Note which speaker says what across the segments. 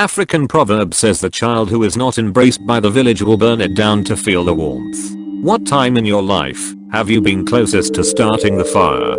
Speaker 1: African proverb says the child who is not embraced by the village will burn it down to feel the warmth. What time in your life have you been closest to starting the fire?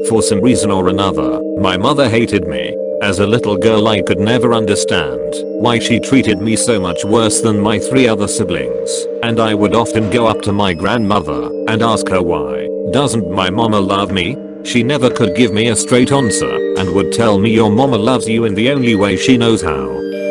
Speaker 1: For some reason or another, my mother hated me. As a little girl I could never understand why she treated me so much worse than my 3 other siblings, and I would often go up to my grandmother and ask her why. Doesn't my mama love me? She never could give me a straight answer and would tell me your mama loves you in the only way she knows how.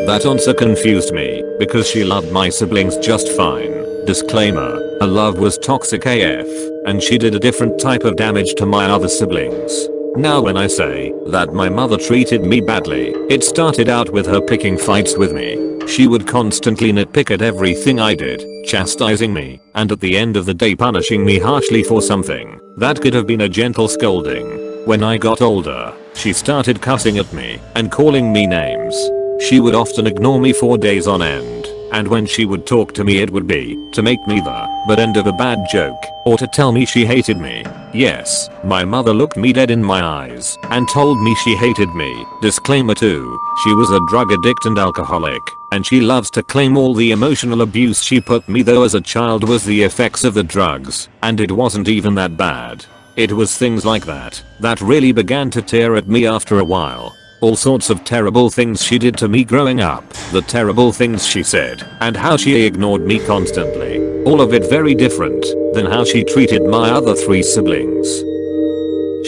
Speaker 1: That answer confused me because she loved my siblings just fine. Disclaimer, her love was toxic AF, and she did a different type of damage to my other siblings. Now when I say that my mother treated me badly, it started out with her picking fights with me. She would constantly nitpick at everything I did, chastising me, and at the end of the day punishing me harshly for something that could have been a gentle scolding. When I got older, she started cussing at me and calling me names. She would often ignore me for days on end, and when she would talk to me it would be to make me the butt end of a bad joke or to tell me she hated me. Yes, my mother looked me dead in my eyes and told me she hated me. Disclaimer 2, she was a drug addict and alcoholic, and she loves to claim all the emotional abuse she put me through as a child was the effects of the drugs, and it wasn't even that bad. It was things like that really began to tear at me after a while. All sorts of terrible things she did to me growing up, the terrible things she said, and how she ignored me constantly. All of it very different than how she treated my other 3 siblings.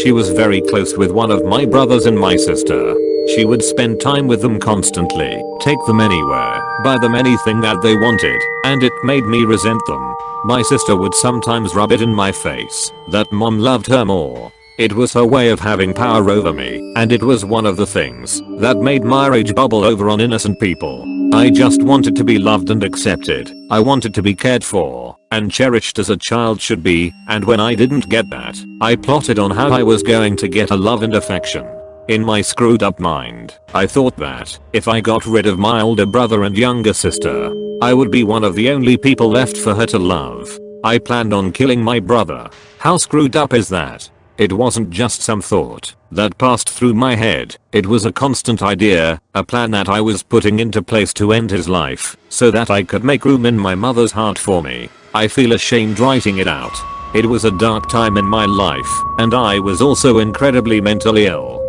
Speaker 1: She was very close with one of my brothers and my sister. She would spend time with them constantly, take them anywhere, buy them anything that they wanted, and it made me resent them. My sister would sometimes rub it in my face that mom loved her more. It was her way of having power over me, and it was one of the things that made my rage bubble over on innocent people. I just wanted to be loved and accepted. I wanted to be cared for and cherished as a child should be, and when I didn't get that, I plotted on how I was going to get her love and affection. In my screwed up mind, I thought that if I got rid of my older brother and younger sister, I would be one of the only people left for her to love. I planned on killing my brother. How screwed up is that? It wasn't just some thought that passed through my head, it was a constant idea, a plan that I was putting into place to end his life, so that I could make room in my mother's heart for me. I feel ashamed writing it out. It was a dark time in my life, and I was also incredibly mentally ill.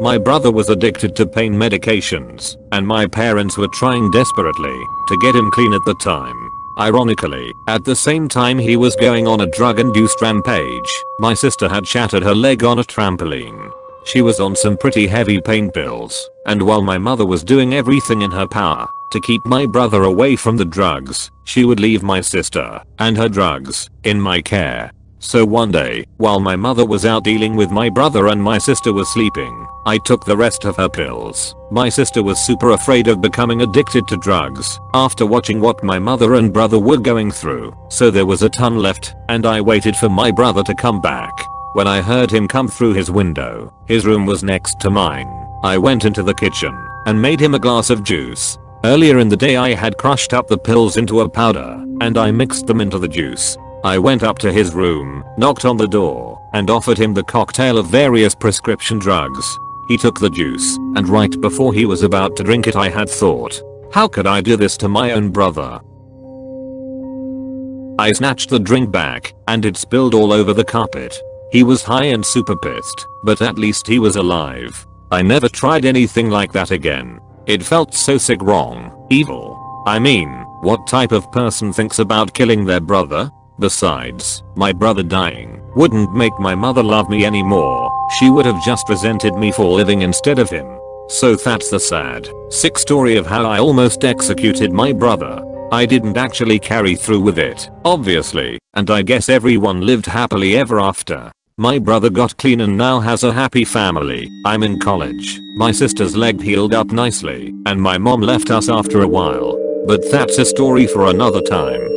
Speaker 1: My brother was addicted to pain medications, and my parents were trying desperately to get him clean at the time. Ironically, at the same time he was going on a drug-induced rampage, my sister had shattered her leg on a trampoline. She was on some pretty heavy pain pills, and while my mother was doing everything in her power to keep my brother away from the drugs, she would leave my sister and her drugs in my care. So one day, while my mother was out dealing with my brother and my sister was sleeping, I took the rest of her pills. My sister was super afraid of becoming addicted to drugs after watching what my mother and brother were going through, so there was a ton left, and I waited for my brother to come back. When I heard him come through his window, his room was next to mine. I went into the kitchen and made him a glass of juice. Earlier in the day I had crushed up the pills into a powder, and I mixed them into the juice. I went up to his room, knocked on the door, and offered him the cocktail of various prescription drugs. He took the juice, and right before he was about to drink it I had thought, how could I do this to my own brother? I snatched the drink back, and it spilled all over the carpet. He was high and super pissed, but at least he was alive. I never tried anything like that again. It felt so sick, wrong, evil. I mean, what type of person thinks about killing their brother? Besides, my brother dying wouldn't make my mother love me anymore. She would have just resented me for living instead of him. So that's the sad, sick story of how I almost executed my brother. I didn't actually carry through with it, obviously, and I guess everyone lived happily ever after. My brother got clean and now has a happy family. I'm in college. My sister's leg healed up nicely, and my mom left us after a while. But that's a story for another time.